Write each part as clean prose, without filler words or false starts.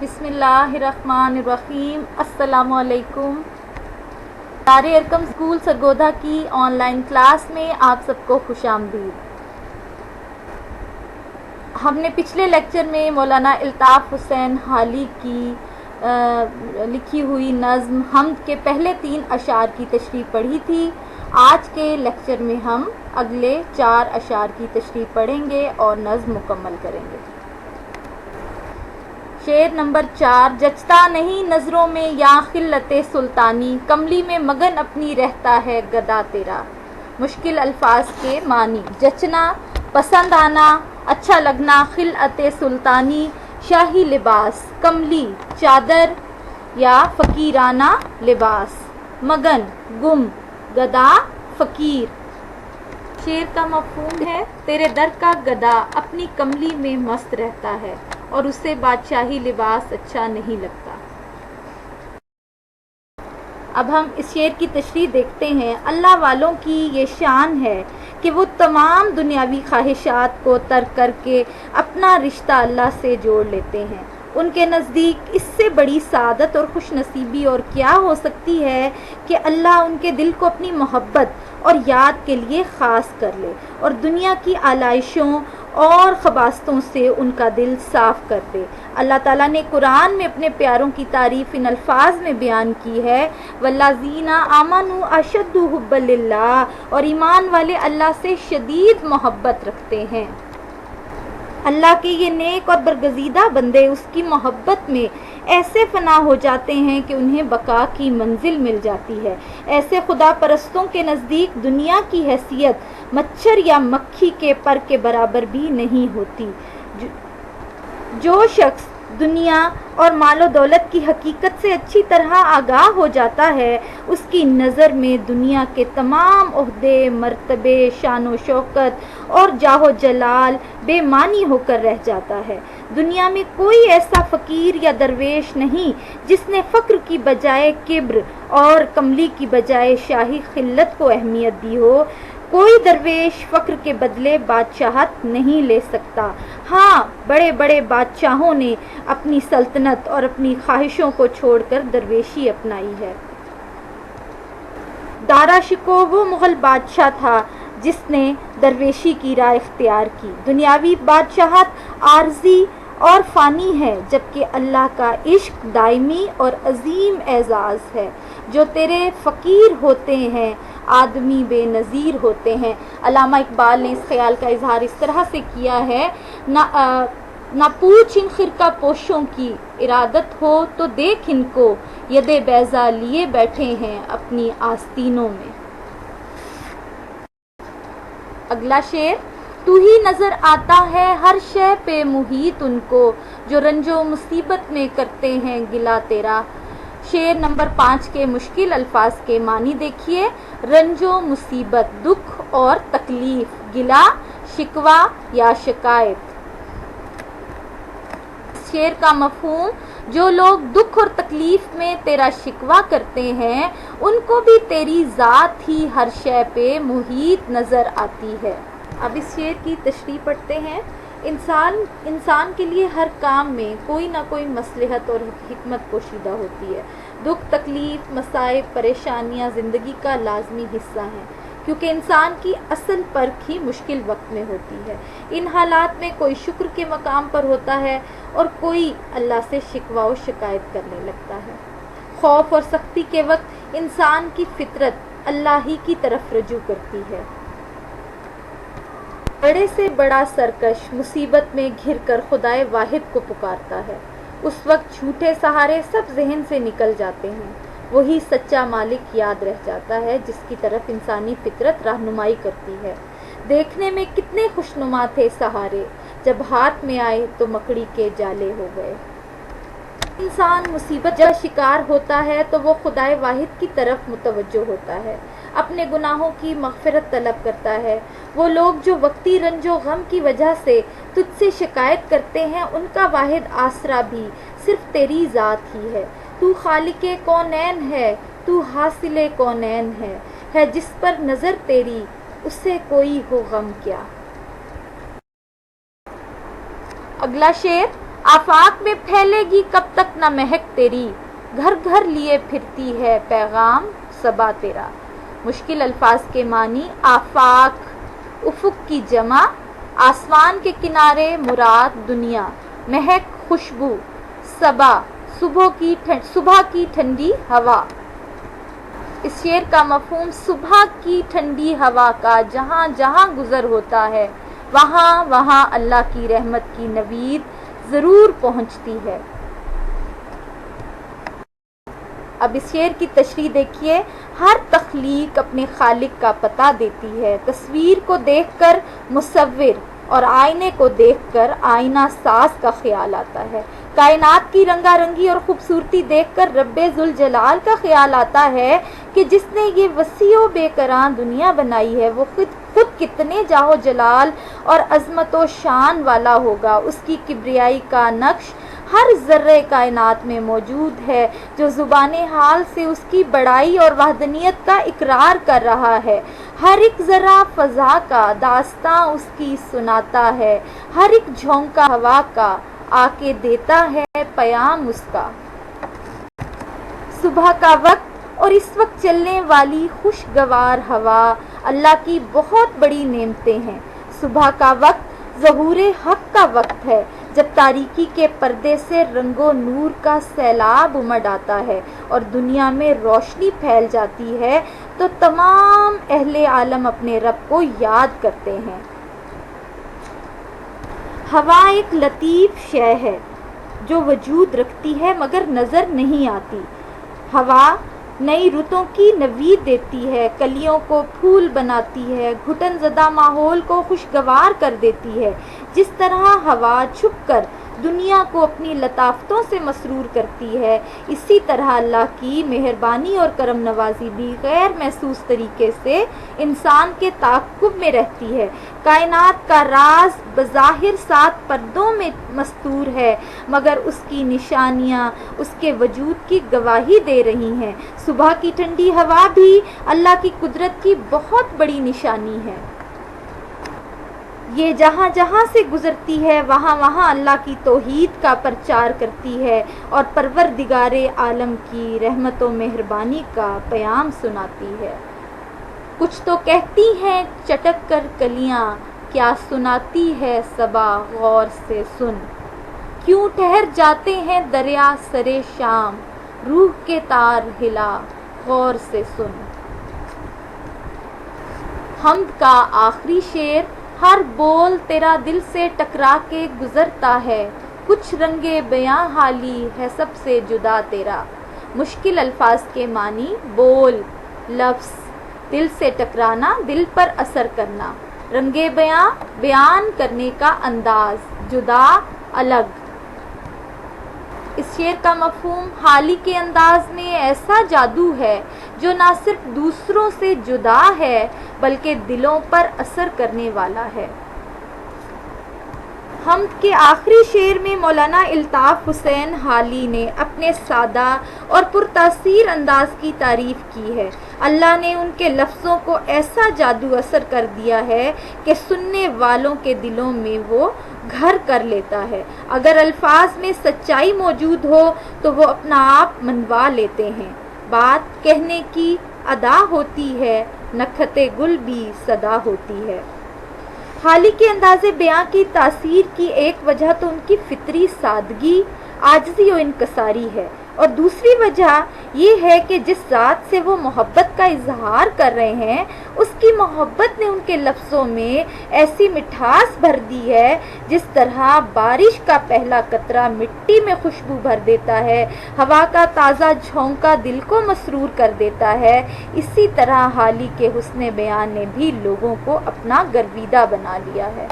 بسم اللہ الرحمن الرحیم۔ السلام علیکم۔ دار ارقم اسکول سرگودھا کی آن لائن کلاس میں آپ سب کو خوش آمدید۔ ہم نے پچھلے لیکچر میں مولانا الطاف حسین حالی کی لکھی ہوئی نظم حمد کے پہلے 3 اشعار کی تشریح پڑھی تھی۔ آج کے لیکچر میں ہم اگلے 4 اشعار کی تشریح پڑھیں گے اور نظم مکمل کریں گے۔ شعر نمبر 4۔ جچتا نہیں نظروں میں یا خلت سلطانی، کملی میں مگن اپنی رہتا ہے گدا تیرا۔ مشکل الفاظ کے معنی۔ جچنا، پسند آنا، اچھا لگنا، خلعت سلطانی شاہی لباس، کملی چادر یا فقیرانہ لباس، مگن گم، گدا فقیر۔ شعر کا مفہوم ہے تیرے در کا گدا اپنی کملی میں مست رہتا ہے اور اسے بادشاہی لباس اچھا نہیں لگتا۔ اب ہم اس شعر کی تشریح دیکھتے ہیں۔ اللہ والوں کی یہ شان ہے کہ وہ تمام دنیاوی خواہشات کو ترک کر کے اپنا رشتہ اللہ سے جوڑ لیتے ہیں۔ ان کے نزدیک اس سے بڑی سعادت اور خوش نصیبی اور کیا ہو سکتی ہے کہ اللہ ان کے دل کو اپنی محبت اور یاد کے لیے خاص کر لے اور دنیا کی آلائشوں اور خباثتوں سے ان کا دل صاف کر دے۔ اللہ تعالیٰ نے قرآن میں اپنے پیاروں کی تعریف ان الفاظ میں بیان کی ہے، والذین آمنوا اشد حبا للہ، اور ایمان والے اللہ سے شدید محبت رکھتے ہیں۔ اللہ کے یہ نیک اور برگزیدہ بندے اس کی محبت میں ایسے فنا ہو جاتے ہیں کہ انہیں بقا کی منزل مل جاتی ہے۔ ایسے خدا پرستوں کے نزدیک دنیا کی حیثیت مچھر یا مکھی کے پر کے برابر بھی نہیں ہوتی۔ جو شخص دنیا اور مال و دولت کی حقیقت سے اچھی طرح آگاہ ہو جاتا ہے، اس کی نظر میں دنیا کے تمام عہدے، مرتبے، شان و شوکت اور جاہ و جلال بے معنی ہو کر رہ جاتا ہے۔ دنیا میں کوئی ایسا فقیر یا درویش نہیں جس نے فقر کی بجائے کبر اور کملی کی بجائے شاہی خلت کو اہمیت دی ہو۔ کوئی درویش فقر کے بدلے بادشاہت نہیں لے سکتا۔ ہاں، بڑے بڑے بادشاہوں نے اپنی سلطنت اور اپنی خواہشوں کو چھوڑ کر درویشی اپنائی ہے۔ دارا شکوہ وہ مغل بادشاہ تھا جس نے درویشی کی راہ اختیار کی۔ دنیاوی بادشاہت عارضی اور فانی ہے، جبکہ اللہ کا عشق دائمی اور عظیم اعزاز ہے۔ جو تیرے فقیر ہوتے ہیں آدمی بے نظیر ہوتے ہیں۔ علامہ اقبال نے اس خیال کا اظہار اس طرح سے کیا ہے، نہ پوچھ ان خرقہ پوشوں کی، ارادت ہو تو دیکھ ان کو، ید بیضا لیے بیٹھے ہیں اپنی آستینوں میں۔ اگلا شعر۔ تو ہی نظر آتا ہے ہر شے پہ محیط ان کو، جو رنج و مصیبت میں کرتے ہیں گلہ تیرا۔ شعر نمبر 5 کے مشکل الفاظ کے معنی دیکھیے۔ رنج و مصیبت، دکھ اور تکلیف، گلہ شکوہ یا شکایت۔ شعر کا مفہوم، جو لوگ دکھ اور تکلیف میں تیرا شکوہ کرتے ہیں ان کو بھی تیری ذات ہی ہر شے پہ محیط نظر آتی ہے۔ اب اس شعر کی تشریح پڑھتے ہیں۔ انسان کے لیے ہر کام میں کوئی نہ کوئی مصلحت اور حکمت پوشیدہ ہوتی ہے۔ دکھ، تکلیف، مصائب، پریشانیاں زندگی کا لازمی حصہ ہیں، کیونکہ انسان کی اصل پرکھ ہی مشکل وقت میں ہوتی ہے۔ ان حالات میں کوئی شکر کے مقام پر ہوتا ہے اور کوئی اللہ سے شکوہ و شکایت کرنے لگتا ہے۔ خوف اور سختی کے وقت انسان کی فطرت اللہ ہی کی طرف رجوع کرتی ہے۔ بڑے سے بڑا سرکش مصیبت میں گھر کر خدائے واحد کو پکارتا ہے۔ اس وقت جھوٹے سہارے سب ذہن سے نکل جاتے ہیں۔ وہی سچا مالک یاد رہ جاتا ہے جس کی طرف انسانی فطرت رہنمائی کرتی ہے۔ دیکھنے میں کتنے خوشنما تھے سہارے، جب ہاتھ میں آئے تو مکڑی کے جالے ہو گئے۔ انسان مصیبت کا شکار ہوتا ہے تو وہ خدائے واحد کی طرف متوجہ ہوتا ہے، اپنے گناہوں کی مغفرت طلب کرتا ہے۔ وہ لوگ جو وقتی رنج و غم کی وجہ سے تجھ سے شکایت کرتے ہیں، ان کا واحد آسرا بھی صرف تیری ذات ہی ہے۔ تو خالق کونین ہے، تو حاصل کونین ہے جس پر نظر تیری، اس سے کوئی ہو غم کیا۔ اگلا شعر۔ آفاق میں پھیلے گی کب تک نہ مہک تیری، گھر گھر لیے پھرتی ہے پیغام صبا تیرا۔ مشکل الفاظ کے معنی: آفاق افق کی جمع، آسمان کے کنارے مراد دنیا، مہک خوشبو، صبا صبح کی ٹھنڈی ہوا۔ اس شعر کا مفہوم: صبح کی ٹھنڈی ہوا کا جہاں جہاں گزر ہوتا ہے وہاں وہاں اللہ کی رحمت کی نوید ضرور پہنچتی ہے۔ اب اس شعر کی تشریح دیکھیے۔ ہر تخلیق اپنے خالق کا پتہ دیتی ہے۔ تصویر کو دیکھ کر مصور اور آئینے کو دیکھ کر آئینہ ساز کا خیال آتا ہے۔ کائنات کی رنگا رنگی اور خوبصورتی دیکھ کر رب ذوالجلال کا خیال آتا ہے کہ جس نے یہ وسیع و بے کراں دنیا بنائی ہے وہ خود کتنے جاہ و جلال اور عظمت و شان والا ہوگا۔ اس کی کبریائی کا نقش ہر ذرے کائنات میں موجود ہے جو زبان حال سے اس کی بڑائی اور وحدانیت کا اقرار کر رہا ہے۔ ہر ایک ذرہ فضا کا داستاں اس کی سناتا ہے، ہر ایک جھونکا ہوا کا آ کے دیتا ہے پیام اس کا۔ صبح کا وقت اور اس وقت چلنے والی خوشگوار ہوا اللہ کی بہت بڑی نعمتیں ہیں۔ صبح کا وقت ظہور حق کا وقت ہے، جب تاریکی کے پردے سے رنگ و نور کا سیلاب امڈ آتا ہے اور دنیا میں روشنی پھیل جاتی ہے تو تمام اہل عالم اپنے رب کو یاد کرتے ہیں۔ ہوا ایک لطیف شے ہے جو وجود رکھتی ہے مگر نظر نہیں آتی۔ ہوا نئی رتوں کی نوید دیتی ہے، کلیوں کو پھول بناتی ہے، گھٹن زدہ ماحول کو خوشگوار کر دیتی ہے۔ جس طرح ہوا چھپ کر دنیا کو اپنی لطافتوں سے مسرور کرتی ہے، اسی طرح اللہ کی مہربانی اور کرم نوازی بھی غیر محسوس طریقے سے انسان کے تعاقب میں رہتی ہے۔ کائنات کا راز بظاہر 7 پردوں میں مستور ہے مگر اس کی نشانیاں اس کے وجود کی گواہی دے رہی ہیں۔ صبح کی ٹھنڈی ہوا بھی اللہ کی قدرت کی بہت بڑی نشانی ہے۔ یہ جہاں جہاں سے گزرتی ہے وہاں وہاں اللہ کی توحید کا پرچار کرتی ہے اور پروردگار عالم کی رحمت و مہربانی کا پیام سناتی ہے۔ کچھ تو کہتی ہیں چٹک کر کلیاں، کیا سناتی ہے صبا غور سے سن۔ کیوں ٹھہر جاتے ہیں دریا سرے شام، روح کے تار ہلا غور سے سن۔ حمد کا آخری شعر: ہر بول تیرا دل سے ٹکرا کے گزرتا ہے، کچھ رنگے بیاں حالی ہے سب سے جدا تیرا۔ مشکل الفاظ کے معنی: بول، لفظ، دل سے ٹکرانا، دل پر اثر کرنا، رنگے بیاں، بیان کرنے کا انداز، جدا، الگ۔ اس شعر کا مفہوم: حالی کے انداز میں ایسا جادو ہے جو نہ صرف دوسروں سے جدا ہے بلکہ دلوں پر اثر کرنے والا ہے۔ حمد کے آخری شعر میں مولانا الطاف حسین حالی نے اپنے سادہ اور پرتاثیر انداز کی تعریف کی ہے۔ اللہ نے ان کے لفظوں کو ایسا جادو اثر کر دیا ہے کہ سننے والوں کے دلوں میں وہ گھر کر لیتا ہے۔ اگر الفاظ میں سچائی موجود ہو تو وہ اپنا آپ منوا لیتے ہیں۔ بات کہنے کی ادا ہوتی ہے، نکھت گل بھی صدا ہوتی ہے۔ حالی کے انداز بیاں کی تاثیر کی ایک وجہ تو ان کی فطری سادگی، عاجزی و انکساری ہے، اور دوسری وجہ یہ ہے کہ جس ذات سے وہ محبت کا اظہار کر رہے ہیں اس کی محبت نے ان کے لفظوں میں ایسی مٹھاس بھر دی ہے جس طرح بارش کا پہلا قطرہ مٹی میں خوشبو بھر دیتا ہے، ہوا کا تازہ جھونکا دل کو مسرور کر دیتا ہے، اسی طرح حالی کے حسن بیان نے بھی لوگوں کو اپنا گرویدہ بنا لیا ہے۔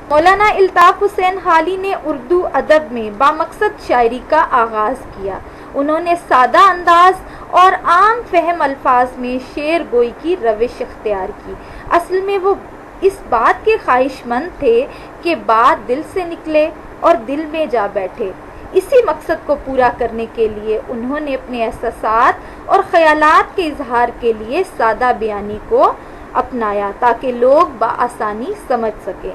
مولانا الطاف حسین حالی نے اردو ادب میں بامقصد شاعری کا آغاز کیا۔ انہوں نے سادہ انداز اور عام فہم الفاظ میں شعر گوئی کی روش اختیار کی۔ اصل میں وہ اس بات کے خواہش مند تھے کہ بات دل سے نکلے اور دل میں جا بیٹھے۔ اسی مقصد کو پورا کرنے کے لیے انہوں نے اپنے احساسات اور خیالات کے اظہار کے لیے سادہ بیانی کو اپنایا تاکہ لوگ بآسانی سمجھ سکیں۔